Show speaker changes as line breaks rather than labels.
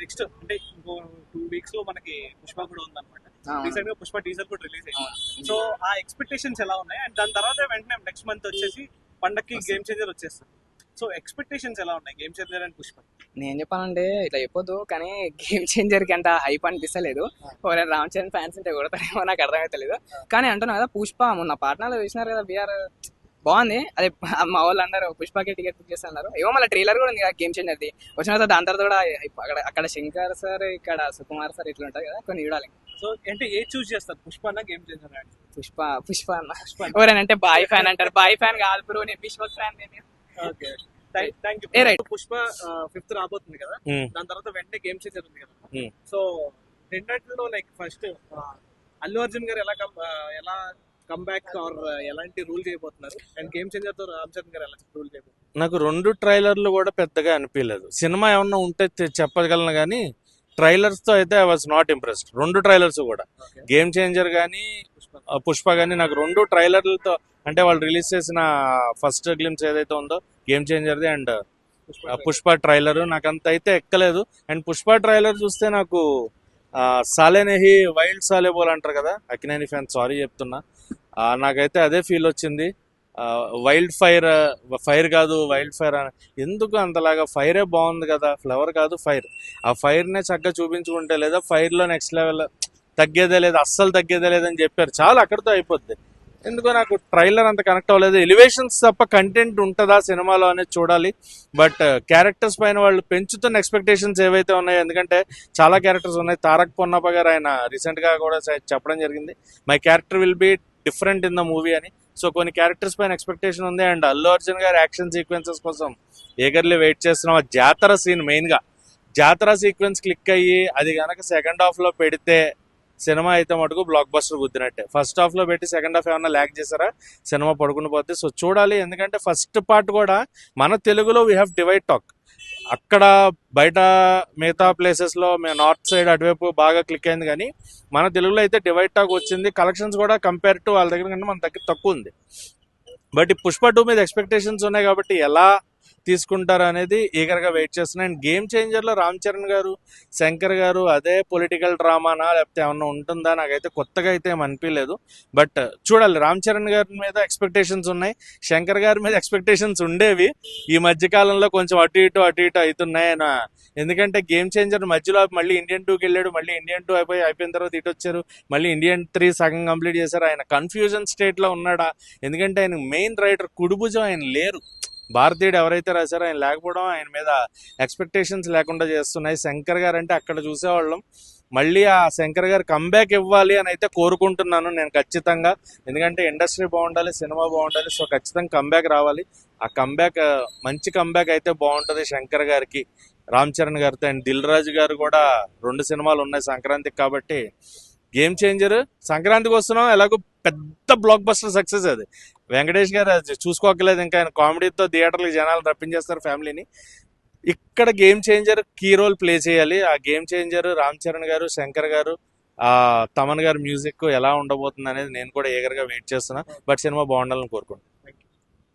Next అంటే ఇంకో 2 weeks లో మనకి పుష్ప కూడా ఉందన్నమాట. రీసెంట్ గా పుష్ప టీజర్ కూడా రిలీజ్ అయింది. సో ఆ ఎక్స్పెక్టేషన్స్ ఎలా ఉన్నాయి అండ్ దాని తర్వాత వెంటనే నెక్స్ట్ మంత్ వచ్చేసి పండక్కి గేమ్ చేంజర్ వచ్చేస్తుంది. సో ఎక్స్పెక్టేషన్స్ ఎలా ఉన్నాయి గేమ్ చేంజర్ అండ్ పుష్ప?
నేను చెప్పాలంటే ఇట్లా చెప్పొద్దు, కానీ గేమ్ చేంజర్ కి అంత హైప్ అనిపిస్తలేదు. ఎవరైనా రామ్ చరణ్ ఫ్యాన్స్ ఉంటే కొడతారేమో నాకు అర్థమైతలేదు. కానీ అంటున్నా కదా, పుష్ప మొన్న పాట్నాలో చూసినారు కదా బీఆర్, బాగుంది. అదే మా వాళ్ళు అన్నారు పుష్పకి టికెట్ బుక్ చేస్తున్నారు. ఏమో మళ్ళీ ట్రైలర్ కూడా ఉంది కదా గేమ్ చేంజర్ది. వచ్చిన తర్వాత దాని తర్వాత కూడా అక్కడ శంకర్ సార్, ఇక్కడ సుకుమార్ సార్ ఇట్లా ఉంటాయి కదా, కొన్ని చూడాలి.
సో అంటే ఏ చూస్ చేస్తారు, పుష్ప అన్న గేమ్ చేంజర్ అండి?
పుష్ప అన్న. ఎవరైనా అంటే బాయ్ ఫ్యాన్ అంటారు, బాయ్ ఫ్యాన్ కాదు బ్రో, నేను విశ్వక్ ఫ్యాన్. నేను
okay, thank you.
Right.
Pushpa 5th రాబోతుంది కదా, దాని తర్వాత వెంటనే గేమ్ చేంజర్ ఉంది కదా. సో రెండిట్లో లైక్ ఫస్ట్ అల్లు అర్జున్ గారు ఎలా కమ్బ్యాక్ ఆర్ ఎలాంటి రూల్ చేయబోతున్నారు అండ్ గేమ్ చేంజర్ తో రామ్ చరణ్ గారు ఎలా రూల్ చేయబోతున్నారు?
నాకు 2 ట్రైలర్లు కూడా పెద్దగా అనిపించలేదు. సినిమా ఏమన్నా ఉంటే చెప్పగలను కానీ ట్రైలర్స్ తో అయితే I was not impressed. 2 trailers కూడా, గేమ్ చేంజర్ కానీ పుష్ప కానీ, నాకు 2 ట్రైలర్లతో అంటే వాళ్ళు రిలీజ్ చేసిన ఫస్ట్ గ్లిమ్స్ ఏదైతే ఉందో గేమ్ చేంజర్ది అండ్ పుష్ప ట్రైలర్ నాకంత అయితే ఎక్కలేదు. అండ్ పుష్ప ట్రైలర్ చూస్తే నాకు సాలేనేహి వైల్డ్ సాలే బోల్ అంటారు కదా, అక్కినేని ఫ్యాన్ సారీ చెప్తున్నా, నాకైతే అదే ఫీల్ వచ్చింది. వైల్డ్ ఫైర్ కాదు వైల్డ్ ఫైర్ అని ఎందుకు అంతలాగా, ఫైరే బాగుంది కదా, ఫ్లవర్ కాదు ఫైర్. ఆ ఫైర్నే చక్కగా చూపించుకుంటే, లేదా ఫైర్లో నెక్స్ట్ లెవెల్ తగ్గేదే లేదు, అస్సలు తగ్గేదే లేదని చెప్పారు, చాలా అక్కడితో అయిపోద్ది. ఎందుకో నాకు ట్రైలర్ అంత కనెక్ట్ అవ్వలేదు. ఎలివేషన్స్ తప్ప కంటెంట్ ఉంటుందా సినిమాలో అనేది చూడాలి. బట్ క్యారెక్టర్స్ పైన వాళ్ళు పెంచుతున్న ఎక్స్పెక్టేషన్స్ ఏవైతే ఉన్నాయో, ఎందుకంటే చాలా క్యారెక్టర్స్ ఉన్నాయి. తారక్ పొన్నప్ప గారు ఆయన రీసెంట్గా కూడా చెప్పడం జరిగింది, my character will be different in the movie అని. సో కొన్ని క్యారెక్టర్స్ పైన ఎక్స్పెక్టేషన్ ఉంది. అండ్ అల్లు అర్జున్ గారి యాక్షన్ సీక్వెన్సెస్ కోసం ఏగర్లీ వెయిట్ చేస్తున్నాం. ఆ జాతర సీన్, మెయిన్గా జాతర సీక్వెన్స్ క్లిక్ అయ్యి అది కనుక సెకండ్ హాఫ్లో పెడితే సినిమా అయితే మటుకు బ్లాక్ బస్టర్ గుద్దినట్టే. ఫస్ట్ హాఫ్లో పెట్టి సెకండ్ హాఫ్ ఏమన్నా ల్యాక్ చేశారా, సినిమా పడుకుని పోతే. సో చూడాలి, ఎందుకంటే ఫస్ట్ పార్ట్ కూడా మన తెలుగులో వీ హ్యావ్ డివైడ్ టాక్. అక్కడ బయట మిగతా ప్లేసెస్లో నార్త్ సైడ్ అటువైపు బాగా క్లిక్ అయింది, కానీ మన తెలుగులో అయితే డివైడ్ టాక్ వచ్చింది. కలెక్షన్స్ కూడా కంపేర్ టు వాళ్ళ దగ్గర కంటే మన దగ్గర తక్కువ ఉంది. బట్ ఈ పుష్ప 2 మీద ఎక్స్పెక్టేషన్స్ ఉన్నాయి కాబట్టి ఎలా తీసుకుంటారు అనేది ఈగర్గా వెయిట్ చేస్తున్నాను. అండ్ గేమ్ చేంజర్లో రామ్ చరణ్ గారు, శంకర్ గారు అదే పొలిటికల్ డ్రామానా లేకపోతే ఏమన్నా ఉంటుందా, నాకైతే కొత్తగా అయితే ఏం అనిపించలేదు. బట్ చూడాలి. రామ్ చరణ్ గారి మీద ఎక్స్పెక్టేషన్స్ ఉన్నాయి, శంకర్ గారి మీద ఎక్స్పెక్టేషన్స్ ఉండేవి. ఈ మధ్యకాలంలో కొంచెం అటు ఇటు అయితున్నాయి. ఎందుకంటే గేమ్ చేంజర్ మధ్యలో మళ్ళీ ఇండియన్ 2కి వెళ్ళాడు, మళ్ళీ ఇండియన్ 2 అయిపోయిన తర్వాత ఇటు వచ్చారు, మళ్ళీ ఇండియన్ 3 సగం కంప్లీట్ చేశారు. ఆయన కన్ఫ్యూజన్ స్టేట్లో ఉన్నాడా, ఎందుకంటే ఆయన మెయిన్ రైటర్ కుడిభుజం ఆయన లేరు. భారతీయుడు ఎవరైతే రాశారో ఆయన లేకపోవడం ఆయన మీద ఎక్స్పెక్టేషన్స్ లేకుండా చేస్తున్నాయి. శంకర్ గారు అంటే అక్కడ చూసేవాళ్ళం, మళ్ళీ ఆ శంకర్ గారు కంబ్యాక్ ఇవ్వాలి అని అయితే కోరుకుంటున్నాను నేను ఖచ్చితంగా. ఎందుకంటే ఇండస్ట్రీ బాగుండాలి, సినిమా బాగుండాలి. సో ఖచ్చితంగా కంబ్యాక్ రావాలి. ఆ కంబ్యాక్ మంచి కంబ్యాక్ అయితే బాగుంటుంది శంకర్ గారికి, రామ్ చరణ్ గారితో. అండ్ దిల్ రాజు గారు కూడా 2 సినిమాలు ఉన్నాయి సంక్రాంతికి, కాబట్టి గేమ్ చేంజర్ సంక్రాంతికి వస్తున్నాం. ఎలాగో పెద్ద బ్లాక్ బస్టర్ సక్సెస్ అది. వెంకటేష్ గారు చూసుకోకలేదు, ఇంకా ఆయన కామెడీతో థియేటర్లకు జనాలు రప్పించేస్తారు ఫ్యామిలీని. ఇక్కడ game changer key role play చేయాలి. ఆ గేమ్ చేంజర్ రామ్ చరణ్ గారు, శంకర్ గారు, తమన్ గారు మ్యూజిక్ ఎలా ఉండబోతుంది అనేది నేను కూడా ఏగర్గా వెయిట్ చేస్తున్నా. బట్ సినిమా బాగుండాలని కోరుకుంటున్నాను.